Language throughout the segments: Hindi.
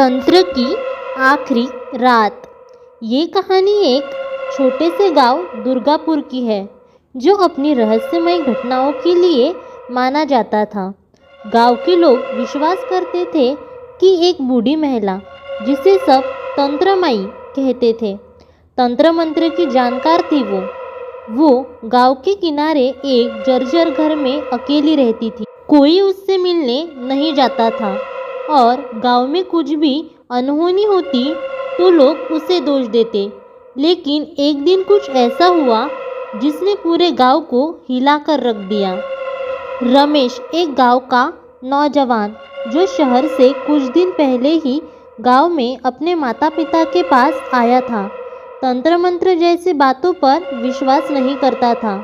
तंत्र की आखिरी रात। ये कहानी एक छोटे से गांव दुर्गापुर की है जो अपनी रहस्यमय घटनाओं के लिए माना जाता था। गांव के लोग विश्वास करते थे कि एक बूढ़ी महिला जिसे सब तंत्रमाई कहते थे, तंत्र मंत्र की जानकार थी। वो गांव के किनारे एक जर्जर घर में अकेली रहती थी। कोई उससे मिलने नहीं जाता था और गांव में कुछ भी अनहोनी होती तो लोग उसे दोष देते। लेकिन एक दिन कुछ ऐसा हुआ जिसने पूरे गांव को हिलाकर रख दिया। रमेश एक गांव का नौजवान जो शहर से कुछ दिन पहले ही गांव में अपने माता पिता के पास आया था, तंत्र मंत्र जैसी बातों पर विश्वास नहीं करता था।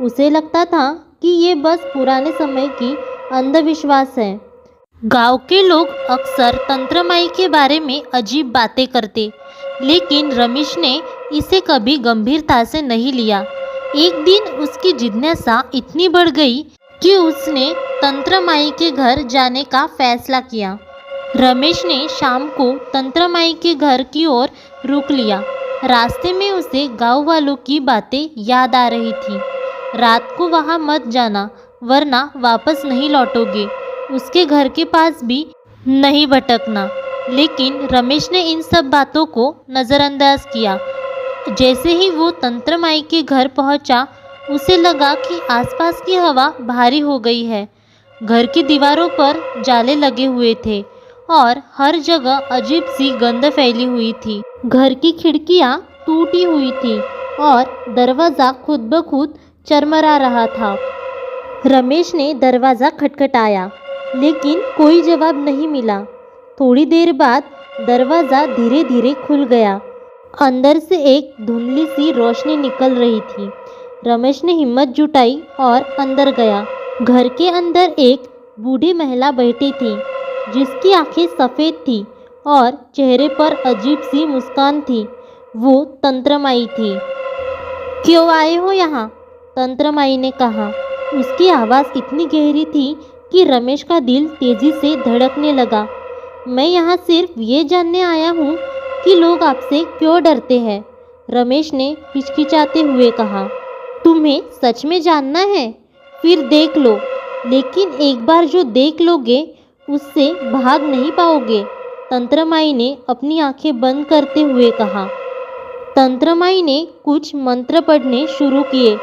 उसे लगता था कि ये बस पुराने समय की अंधविश्वास है। गांव के लोग अक्सर तंत्रमाई के बारे में अजीब बातें करते, लेकिन रमेश ने इसे कभी गंभीरता से नहीं लिया। एक दिन उसकी जिज्ञासा इतनी बढ़ गई कि उसने तंत्रमाई के घर जाने का फैसला किया। रमेश ने शाम को तंत्रमाई के घर की ओर रुक लिया। रास्ते में उसे गांव वालों की बातें याद आ रही थी। रात को वहां मत जाना वरना वापस नहीं लौटोगे, उसके घर के पास भी नहीं भटकना। लेकिन रमेश ने इन सब बातों को नज़रअंदाज किया। जैसे ही वो तंत्रमाई के घर पहुंचा, उसे लगा कि आसपास की हवा भारी हो गई है। घर की दीवारों पर जाले लगे हुए थे और हर जगह अजीब सी गंध फैली हुई थी। घर की खिड़कियां टूटी हुई थी और दरवाज़ा खुद ब खुद चरमरा रहा था। रमेश ने दरवाज़ा खटखटाया, लेकिन कोई जवाब नहीं मिला। थोड़ी देर बाद दरवाज़ा धीरे धीरे खुल गया। अंदर से एक धुंधली सी रोशनी निकल रही थी। रमेश ने हिम्मत जुटाई और अंदर गया। घर के अंदर एक बूढ़ी महिला बैठी थी जिसकी आंखें सफ़ेद थी और चेहरे पर अजीब सी मुस्कान थी। वो तंत्रमाई थी। क्यों आए हो यहाँ? तंत्रमाई ने कहा। उसकी आवाज़ इतनी गहरी थी कि रमेश का दिल तेजी से धड़कने लगा। मैं यहाँ सिर्फ ये जानने आया हूँ कि लोग आपसे क्यों डरते हैं, रमेश ने हिचकिचाते हुए कहा। तुम्हें सच में जानना है? फिर देख लो, लेकिन एक बार जो देख लोगे उससे भाग नहीं पाओगे, तंत्रमाई ने अपनी आंखें बंद करते हुए कहा। तंत्रमाई ने कुछ मंत्र पढ़ने शुरू किए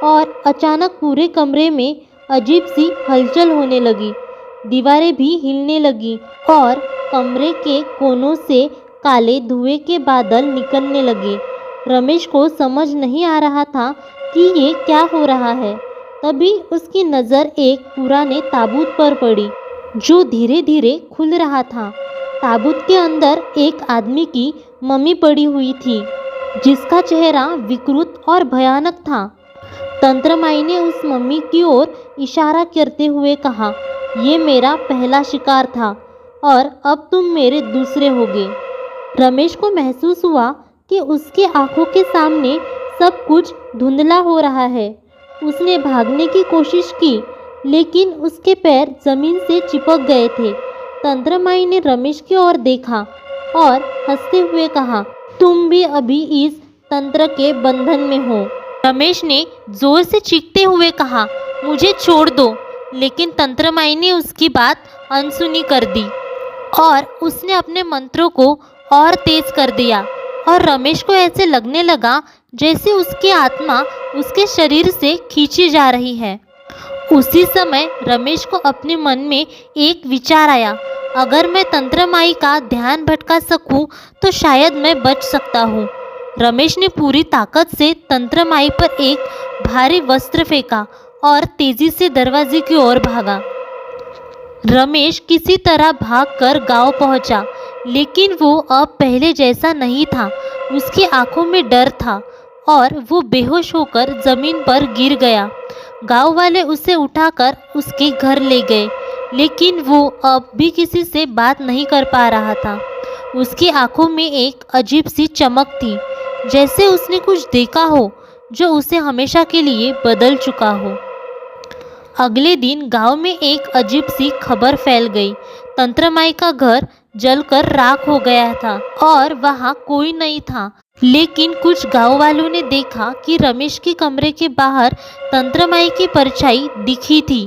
और अचानक पूरे कमरे में अजीब सी हलचल होने लगी। दीवारें भी हिलने लगी और कमरे के कोनों से काले धुएं के बादल निकलने लगे। रमेश को समझ नहीं आ रहा था कि ये क्या हो रहा है। तभी उसकी नज़र एक पुराने ताबूत पर पड़ी जो धीरे धीरे खुल रहा था। ताबूत के अंदर एक आदमी की मम्मी पड़ी हुई थी जिसका चेहरा विकृत और भयानक था। तंत्रमाई ने उस मम्मी की ओर इशारा करते हुए कहा, ये मेरा पहला शिकार था और अब तुम मेरे दूसरे होगे। रमेश को महसूस हुआ कि उसकी आंखों के सामने सब कुछ धुंधला हो रहा है। उसने भागने की कोशिश की, लेकिन उसके पैर जमीन से चिपक गए थे। तंत्रमाई ने रमेश की ओर देखा और हंसते हुए कहा, तुम भी अभी इस तंत्र के बंधन में हो। रमेश ने जोर से चीखते हुए कहा, मुझे छोड़ दो, लेकिन तंत्रमाई ने उसकी बात अनसुनी कर दी और उसने अपने मंत्रों को और तेज कर दिया और रमेश को ऐसे लगने लगा जैसे उसकी आत्मा उसके शरीर से खींची जा रही है। उसी समय रमेश को अपने मन में एक विचार आया, अगर मैं तंत्रमाई का ध्यान भटका सकूं तो शायद मैं बच सकता हूं। रमेश ने पूरी ताकत से तंत्रमाई पर एक भारी वस्त्र फेंका और तेजी से दरवाजे की ओर भागा। रमेश किसी तरह भागकर गांव पहुंचा, लेकिन वो अब पहले जैसा नहीं था। उसकी आंखों में डर था और वो बेहोश होकर जमीन पर गिर गया। गांव वाले उसे उठाकर उसके घर ले गए, लेकिन वो अब भी किसी से बात नहीं कर पा रहा था। उसकी आंखों में एक अजीब सी चमक थी, जैसे उसने कुछ देखा हो जो उसे हमेशा के लिए बदल चुका हो। अगले दिन गांव में एक अजीब सी खबर फैल गई। तंत्रमाई का घर जलकर राख हो गया था और वहाँ कोई नहीं था। लेकिन कुछ गांव वालों ने देखा कि रमेश के कमरे के बाहर तंत्रमाई की परछाई दिखी थी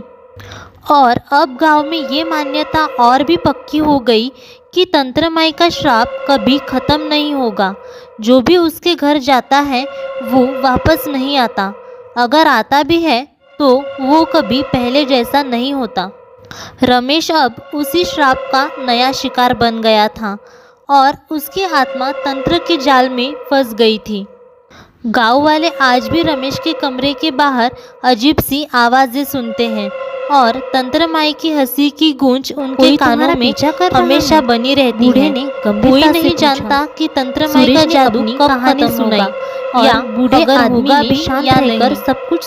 और अब गांव में ये मान्यता और भी पक्की हो गई कि तंत्रमाई का श्राप कभी खत्म नहीं होगा। जो भी उसके घर जाता है वो वापस नहीं आता, अगर आता भी है तो वो कभी पहले जैसा नहीं होता। रमेश अब उसी श्राप का नया शिकार बन गया था और उसकी आत्मा तंत्र के जाल में फंस गई थी। गांव वाले आज भी रमेश के कमरे के बाहर अजीब सी आवाज़ें सुनते हैं और तंत्रमाई की हंसी की गूंज उनके कानों में हमेशा बनी रहती है। कोई नहीं जानता कि तंत्रमाई का जादू कब खत्म होगा या बूढ़े आदमी भी या नहीं। सब कुछ